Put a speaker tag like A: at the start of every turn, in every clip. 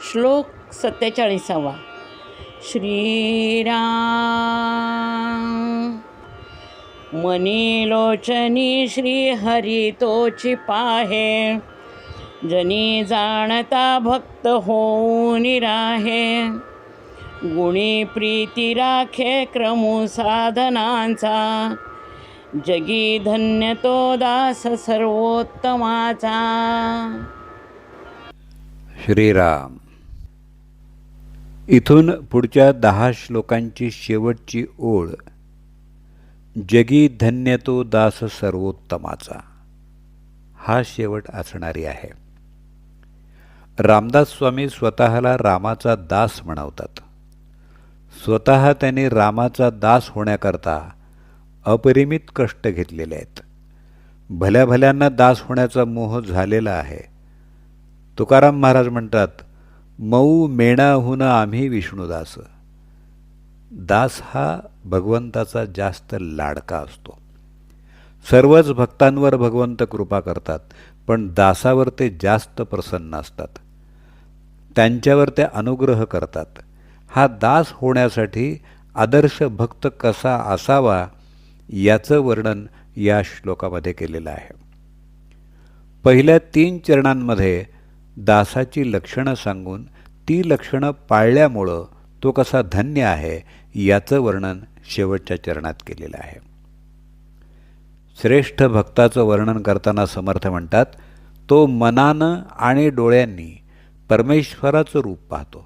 A: श्लोक 47. श्रीराम मनीलोचनी श्रीहरी तोची पाहे, जनी जाणता भक्त होऊन राहे. गुणी प्रीती राखे क्रमू साधनांचा, जगी धन्य तो दास सर्वोत्तमाचा.
B: श्रीराम. इथून पुढच्या 10 श्लोकांची शेवटची ओळ, जगी धन्य तो दास सर्वोत्तमाचा, हा शेवट असणारी आहे. रामदास स्वामी स्वतःला रामाचा दास म्हणवतात. स्वतः त्यांनी रामाचा दास होण्याकरता अपरिमित कष्ट घेतलेले आहेत. भल्या भल्यांना दास होण्याचा मोह झालेला आहे. तुकाराम महाराज म्हणतात, मऊ मेणाहून आम्ही विष्णुदास. दास हा भगवंताचा जास्त लाडका असतो. सर्वच भक्तांवर भगवंत कृपा करतात, पण दासावर ते जास्त प्रसन्न असतात. त्यांच्यावर ते अनुग्रह करतात. हा दास होण्यासाठी आदर्श भक्त कसा असावा याचं वर्णन या श्लोकामध्ये केलेलं आहे. पहिल्या 3 चरणांमध्ये दासाची लक्षणं सांगून ती लक्षणं पाळल्यामुळं तो कसा धन्य आहे याचं वर्णन शेवटच्या चरणात केलेलं आहे. श्रेष्ठ भक्ताचं वर्णन करताना समर्थ म्हणतात, तो मनानं आणि डोळ्यांनी परमेश्वराचं रूप पाहतो.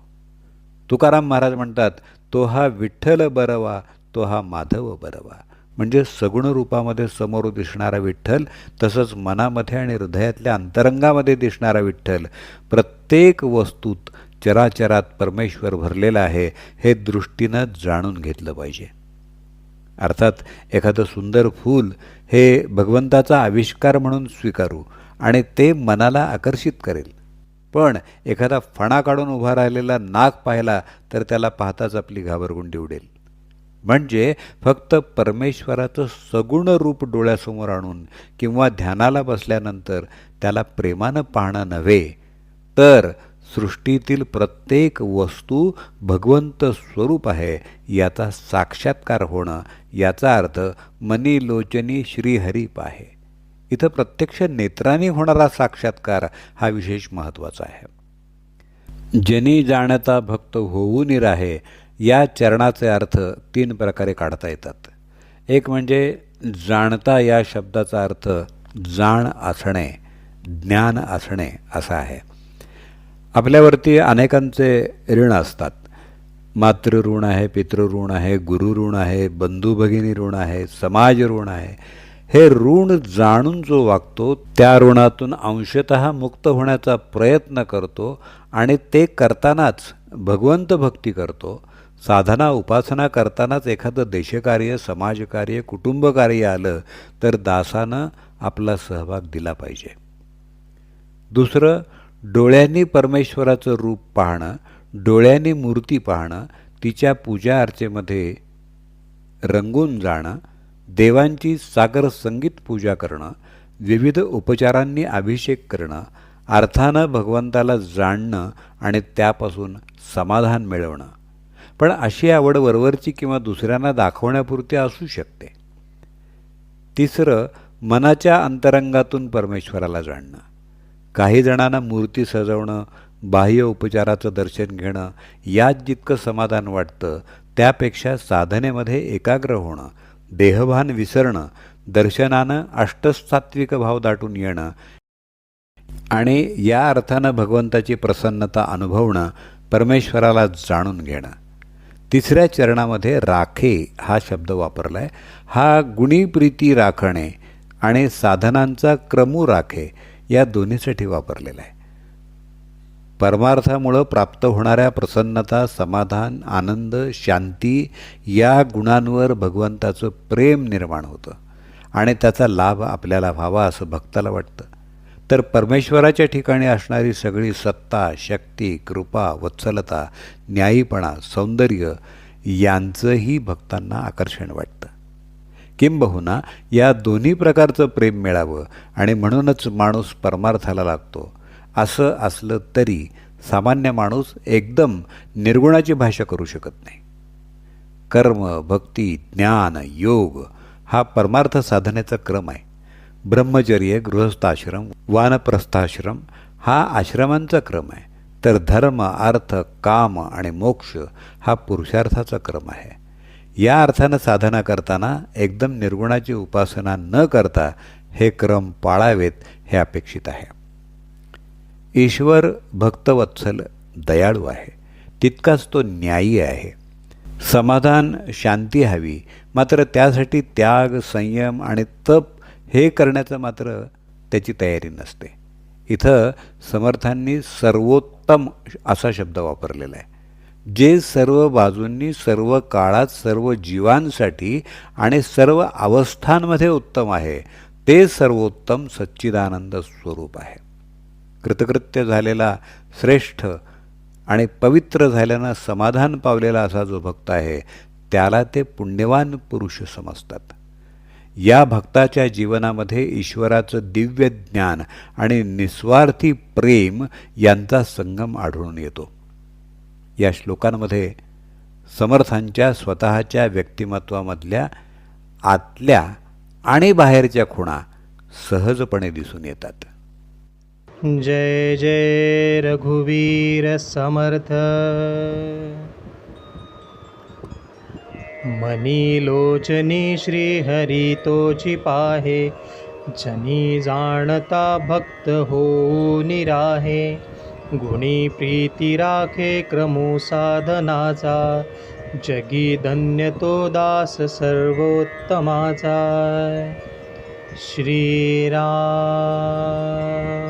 B: तुकाराम महाराज म्हणतात, तो हा विठ्ठल बरवा, तो हा माधव बरवा. म्हणजे सगुण रूपामध्ये समोर दिसणारा विठ्ठल, तसंच मनामध्ये आणि हृदयातल्या अंतरंगामध्ये दिसणारा विठ्ठल, प्रत्येक वस्तूत चराचरात परमेश्वर भरलेला आहे हे दृष्टीनं जाणून घेतलं पाहिजे. अर्थात एखादं सुंदर फूल हे भगवंताचा आविष्कार म्हणून स्वीकारू आणि ते मनाला आकर्षित करेल, पण एखादा फणा काढून उभा राहिलेला नाग पाहिला तर त्याला पाहताच आपली घाबरगुंडी उडेल. म्हणजे फक्त परमेश्वराचं सगुण रूप डोळ्यासमोर आणून किंवा ध्यानाला बसल्यानंतर त्याला प्रेमानं पाहणं नव्हे, तर सृष्टीतील प्रत्येक वस्तू भगवंत स्वरूप आहे याचा साक्षात्कार होणं. याचा अर्थ मनी लोचनी श्रीहरी पाहे. इथं प्रत्यक्ष नेत्रांनी होणारा साक्षात्कार हा विशेष महत्त्वाचा आहे. जनी जाणता भक्त होऊन राहे या चरणाचे अर्थ 3 प्रकारे काढता येतात. एक म्हणजे जाणता या शब्दाचा अर्थ जाण असणे, ज्ञान असणे असा आहे. आपल्यावरती अनेकांचे ऋण असतात. मातृऋण आहे, पितृऋण आहे, गुरुऋण आहे, बंधू भगिनी ऋण आहे, समाज ऋण आहे. हे ऋण जाणून जो वागतो त्या ऋणातून अंशतः मुक्त होण्याचा प्रयत्न करतो आणि ते करतानाच भगवंत भक्ती करतो. साधना उपासना करतानाच एखादं देशकार्य, समाजकार्य, कुटुंबकार्य आलं तर दासानं आपला सहभाग दिला पाहिजे. दुसरं, डोळ्यांनी परमेश्वराचं रूप पाहणं, डोळ्यांनी मूर्ती पाहणं, तिच्या पूजा अर्चेमध्ये रंगून जाणं, देवांची सागर संगीत पूजा करणं, विविध उपचारांनी अभिषेक करणं, अर्थानं भगवंताला जाणणं आणि त्यापासून समाधान मिळवणं. पण अशी आवड वरवरची किंवा दुसऱ्यांना दाखवण्यापुरती असू शकते. तिसरं, मनाच्या अंतरंगातून परमेश्वराला जाणणं. काही जणांना मूर्ती सजवणं, बाह्य उपचाराचं दर्शन घेणं यात जितकं समाधान वाटतं त्यापेक्षा साधनेमध्ये एकाग्र होणं, देहभान विसरणं, दर्शनानं अष्टसात्विक भाव दाटून येणं आणि या अर्थानं भगवंताची प्रसन्नता अनुभवणं, परमेश्वराला जाणून घेणं. तिसऱ्या चरणामध्ये राखे हा शब्द वापरला आहे. हा गुणी प्रीती राखणे आणि साधनांचा क्रमू राखे या दोन्हीसाठी वापरलेला आहे. परमार्थामुळं प्राप्त होणाऱ्या प्रसन्नता, समाधान, आनंद, शांती या गुणांवर भगवंताचं प्रेम निर्माण होतं आणि त्याचा लाभ आपल्याला व्हावा असं भक्ताला वाटतं. तर परमेश्वराच्या ठिकाणी असणारी सगळी सत्ता, शक्ती, कृपा, वत्सलता, न्यायीपणा, सौंदर्य यांचंही भक्तांना आकर्षण वाटतं. किंबहुना या दोन्ही प्रकारचं प्रेम मिळावं आणि म्हणूनच माणूस परमार्थाला लागतो. असं असलं तरी सामान्य माणूस एकदम निर्गुणाची भाषा करू शकत नाही. कर्म, भक्ती, ज्ञान, योग हा परमार्थ साधनेचा क्रम आहे. ब्रह्मचर्य, गृहस्थाश्रम, वानप्रस्थाश्रम हा आश्रमांचा क्रम आहे. तर धर्म, अर्थ, काम आणि मोक्ष हा पुरुषार्थाचा क्रम आहे. या अर्थानं साधना करताना एकदम निर्गुणाची उपासना न करता हे क्रम पाळावेत हे अपेक्षित आहे. ईश्वर भक्तवत्सल दयाळू आहे, तितकाच तो न्यायी आहे. समाधान, शांती हवी, मात्र त्यासाठी त्याग, संयम आणि तप हे करण्याचं मात्र त्याची तयारी नसते. इथं समर्थांनी सर्वोत्तम असा शब्द वापरलेला आहे. जे सर्व बाजूंनी, सर्व काळात, सर्व जीवांसाठी आणि सर्व अवस्थांमध्ये उत्तम आहे, ते सर्वोत्तम सच्चिदानंद स्वरूप आहे. कृतकृत्य झालेला, श्रेष्ठ आणि पवित्र झाल्यानं समाधान पावलेला असा जो भक्त आहे, त्याला ते पुण्यवान पुरुष समजतात. या भक्ताच्या जीवनामध्ये ईश्वराचं दिव्य ज्ञान आणि निस्वार्थी प्रेम यांचा संगम आढळून येतो. या श्लोकांमध्ये समर्थांच्या स्वतःच्या व्यक्तिमत्वामधल्या आतल्या आणि बाहेरच्या खुणा सहजपणे दिसून येतात.
C: जय जय रघुवीर समर्थ. मनी लोचनी श्री हरि तोची पाहे, जनी जाणता भक्त हो निराहे. गुणी प्रीती राखे क्रमो साधनाचा, जगी धन्य तो दास सर्वोत्तमाचा. श्रीराम.